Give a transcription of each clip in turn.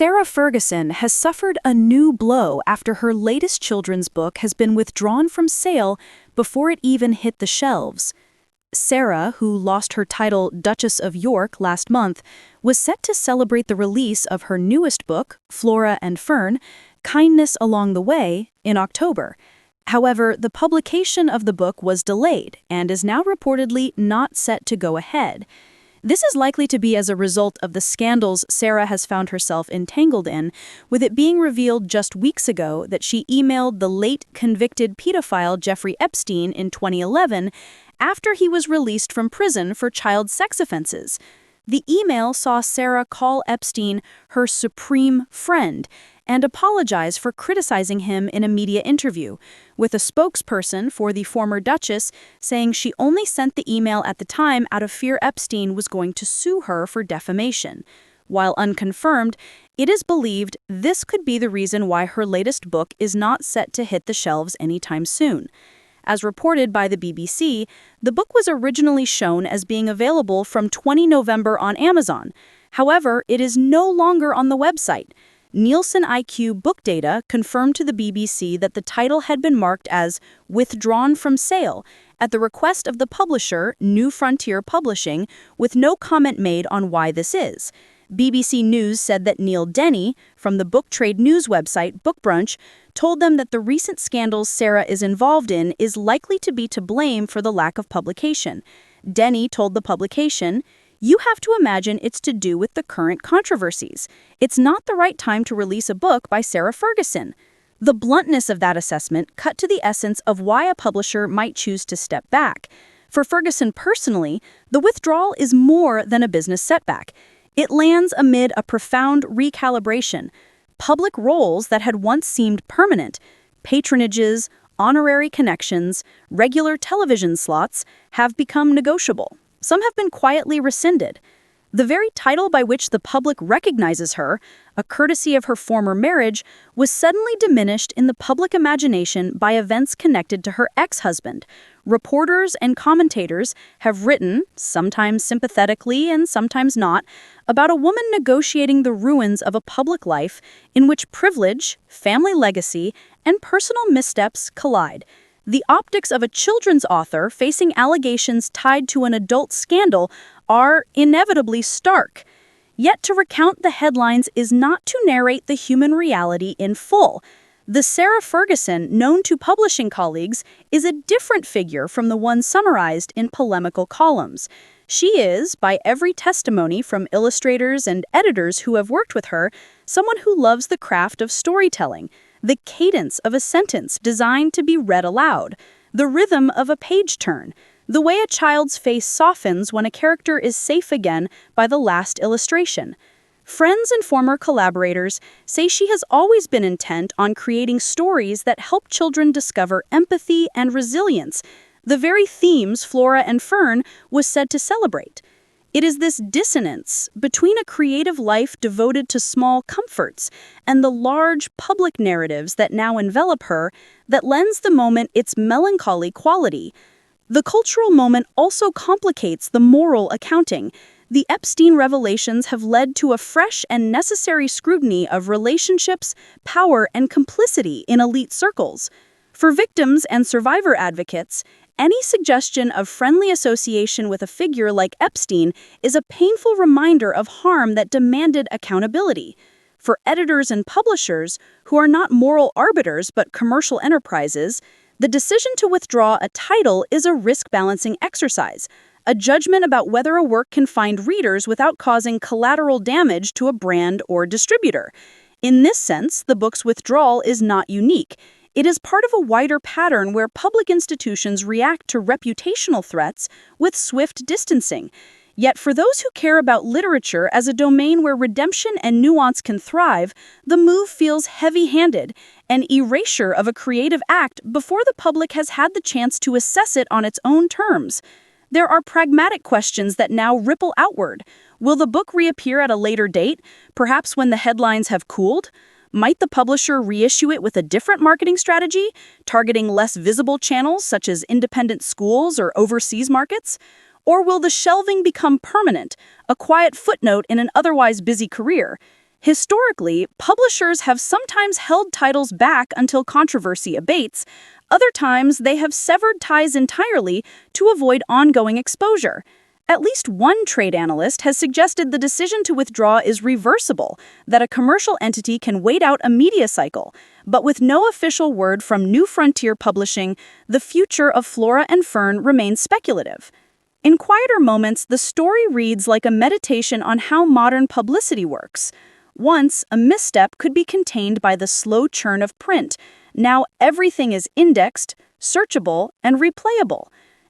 Sarah Ferguson has suffered a new blow after her latest children's book has been withdrawn from sale before it even hit the shelves. Sarah, who lost her title Duchess of York last month, was set to celebrate the release of her newest book, Flora and Fern, Kindness Along the Way, in October. However, the publication of the book was delayed and is now reportedly not set to go ahead. This is likely to be as a result of the scandals Sarah has found herself entangled in, with it being revealed just weeks ago that she emailed the late convicted pedophile Jeffrey Epstein in 2011 after he was released from prison for child sex offenses. The email saw Sarah call Epstein her supreme friend and apologize for criticizing him in a media interview, with a spokesperson for the former Duchess saying she only sent the email at the time out of fear Epstein was going to sue her for defamation. While unconfirmed, it is believed this could be the reason why her latest book is not set to hit the shelves anytime soon. As reported by the BBC, the book was originally shown as being available from 20 November on Amazon. However, it is no longer on the website. Nielsen IQ book data confirmed to the BBC that the title had been marked as withdrawn from sale at the request of the publisher, New Frontier Publishing, with no comment made on why this is. BBC News said that Neil Denny, from the book trade news website Book Brunch, told them that the recent scandals Sarah is involved in is likely to be to blame for the lack of publication. Denny told the publication, "You have to imagine it's to do with the current controversies. It's not the right time to release a book by Sarah Ferguson." The bluntness of that assessment cut to the essence of why a publisher might choose to step back. For Ferguson personally, the withdrawal is more than a business setback. It lands amid a profound recalibration. Public roles that had once seemed permanent, patronages, honorary connections, regular television slots, have become negotiable. Some have been quietly rescinded. The very title by which the public recognizes her, a courtesy of her former marriage, was suddenly diminished in the public imagination by events connected to her ex-husband. Reporters and commentators have written, sometimes sympathetically and sometimes not, about a woman negotiating the ruins of a public life in which privilege, family legacy, and personal missteps collide. The optics of a children's author facing allegations tied to an adult scandal are inevitably stark. Yet to recount the headlines is not to narrate the human reality in full. The Sarah Ferguson, known to publishing colleagues, is a different figure from the one summarized in polemical columns. She is, by every testimony from illustrators and editors who have worked with her, someone who loves the craft of storytelling, the cadence of a sentence designed to be read aloud, the rhythm of a page turn, the way a child's face softens when a character is safe again by the last illustration. Friends and former collaborators say she has always been intent on creating stories that help children discover empathy and resilience, the very themes Flora and Fern was said to celebrate. It is this dissonance between a creative life devoted to small comforts and the large public narratives that now envelop her that lends the moment its melancholy quality. The cultural moment also complicates the moral accounting. The Epstein revelations have led to a fresh and necessary scrutiny of relationships, power, and complicity in elite circles. For victims and survivor advocates, any suggestion of friendly association with a figure like Epstein is a painful reminder of harm that demanded accountability. For editors and publishers, who are not moral arbiters but commercial enterprises, the decision to withdraw a title is a risk-balancing exercise, a judgment about whether a work can find readers without causing collateral damage to a brand or distributor. In this sense, the book's withdrawal is not unique. It is part of a wider pattern where public institutions react to reputational threats with swift distancing. Yet for those who care about literature as a domain where redemption and nuance can thrive, the move feels heavy-handed, an erasure of a creative act before the public has had the chance to assess it on its own terms. There are pragmatic questions that now ripple outward. Will the book reappear at a later date, perhaps when the headlines have cooled? Might the publisher reissue it with a different marketing strategy, targeting less visible channels such as independent schools or overseas markets? Or will the shelving become permanent, a quiet footnote in an otherwise busy career? Historically, publishers have sometimes held titles back until controversy abates. Other times, they have severed ties entirely to avoid ongoing exposure. At least one trade analyst has suggested the decision to withdraw is reversible, that a commercial entity can wait out a media cycle. But with no official word from New Frontier Publishing, the future of Flora and Fern remains speculative. In quieter moments, the story reads like a meditation on how modern publicity works. Once, a misstep could be contained by the slow churn of print. Now everything is indexed, searchable, and replayable.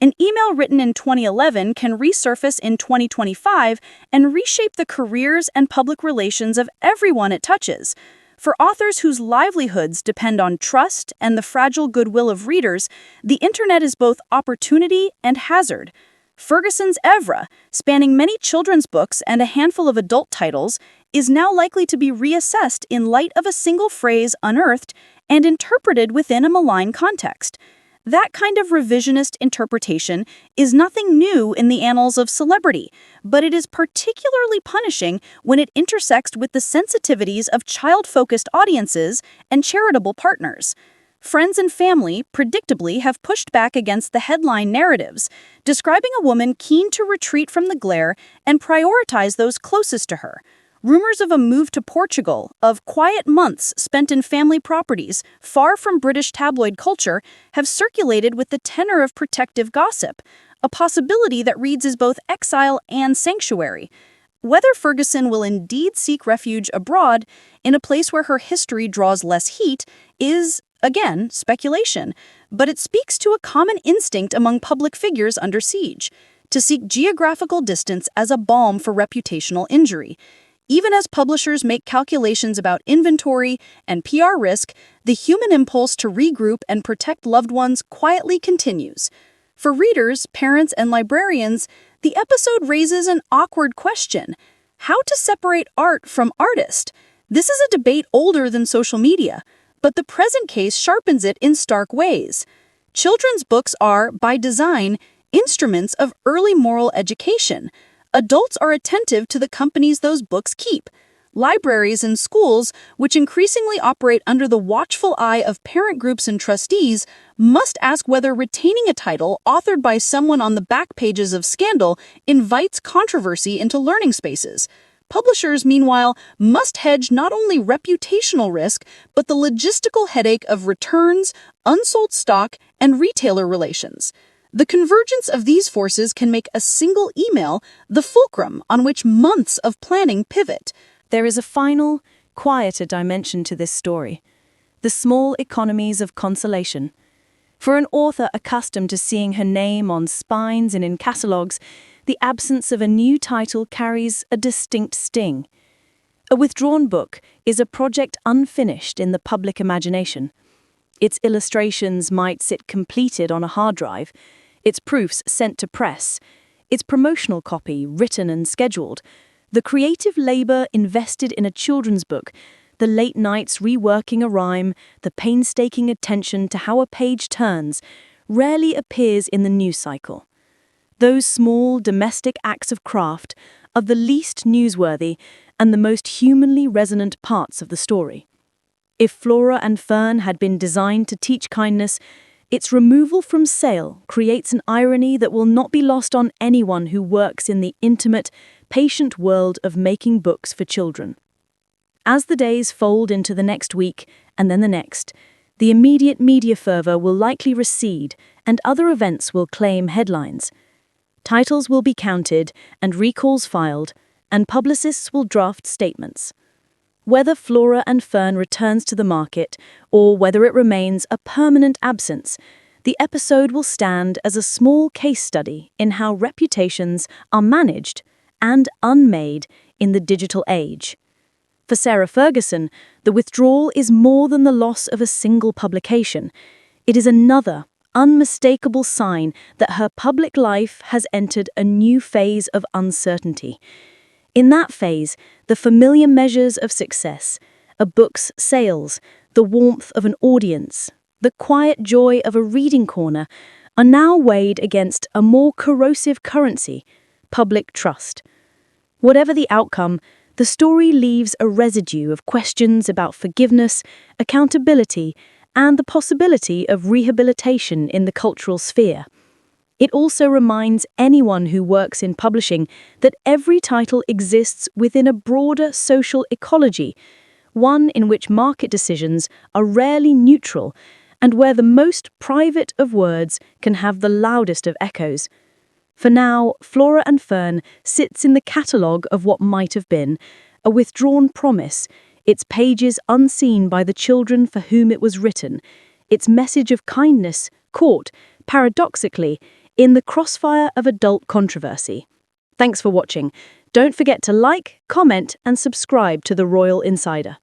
An email written in 2011 can resurface in 2025 and reshape the careers and public relations of everyone it touches. For authors whose livelihoods depend on trust and the fragile goodwill of readers, the internet is both opportunity and hazard. Ferguson's oeuvre, spanning many children's books and a handful of adult titles, is now likely to be reassessed in light of a single phrase unearthed and interpreted within a malign context. That kind of revisionist interpretation is nothing new in the annals of celebrity, but it is particularly punishing when it intersects with the sensitivities of child-focused audiences and charitable partners. Friends and family, predictably, have pushed back against the headline narratives, describing a woman keen to retreat from the glare and prioritize those closest to her. Rumors of a move to Portugal, of quiet months spent in family properties, far from British tabloid culture, have circulated with the tenor of protective gossip, a possibility that reads as both exile and sanctuary. Whether Ferguson will indeed seek refuge abroad, in a place where her history draws less heat, is, again, speculation, but it speaks to a common instinct among public figures under siege, to seek geographical distance as a balm for reputational injury. Even as publishers make calculations about inventory and PR risk, the human impulse to regroup and protect loved ones quietly continues. For readers, parents, and librarians, the episode raises an awkward question: how to separate art from artist? This is a debate older than social media, but the present case sharpens it in stark ways. Children's books are, by design, instruments of early moral education. Adults are attentive to the companies those books keep. Libraries and schools, which increasingly operate under the watchful eye of parent groups and trustees, must ask whether retaining a title authored by someone on the back pages of Scandal invites controversy into learning spaces. Publishers, meanwhile, must hedge not only reputational risk, but the logistical headache of returns, unsold stock, and retailer relations. The convergence of these forces can make a single email the fulcrum on which months of planning pivot. There is a final, quieter dimension to this story: the small economies of consolation. For an author accustomed to seeing her name on spines and in catalogues, the absence of a new title carries a distinct sting. A withdrawn book is a project unfinished in the public imagination. Its illustrations might sit completed on a hard drive, its proofs sent to press, its promotional copy written and scheduled, the creative labor invested in a children's book, the late nights reworking a rhyme, the painstaking attention to how a page turns, rarely appears in the news cycle. Those small domestic acts of craft are the least newsworthy and the most humanly resonant parts of the story. If Flora and Fern had been designed to teach kindness, its removal from sale creates an irony that will not be lost on anyone who works in the intimate, patient world of making books for children. As the days fold into the next week and then the next, the immediate media fervor will likely recede and other events will claim headlines. Titles will be counted and recalls filed, and publicists will draft statements. Whether Flora and Fern returns to the market, or whether it remains a permanent absence, the episode will stand as a small case study in how reputations are managed and unmade in the digital age. For Sarah Ferguson, the withdrawal is more than the loss of a single publication. It is another, unmistakable sign that her public life has entered a new phase of uncertainty. In that phase, the familiar measures of success, a book's sales, the warmth of an audience, the quiet joy of a reading corner, are now weighed against a more corrosive currency: public trust. Whatever the outcome, The story leaves a residue of questions about forgiveness, accountability, and the possibility of rehabilitation in the cultural sphere. It also reminds anyone who works in publishing that every title exists within a broader social ecology, one in which market decisions are rarely neutral and where the most private of words can have the loudest of echoes. For now, Flora and Fern sits in the catalogue of what might have been, a withdrawn promise, its pages unseen by the children for whom it was written, its message of kindness caught, paradoxically, in the crossfire of adult controversy. Thanks for watching. Don't forget to like, comment, and subscribe to The Royal Insider.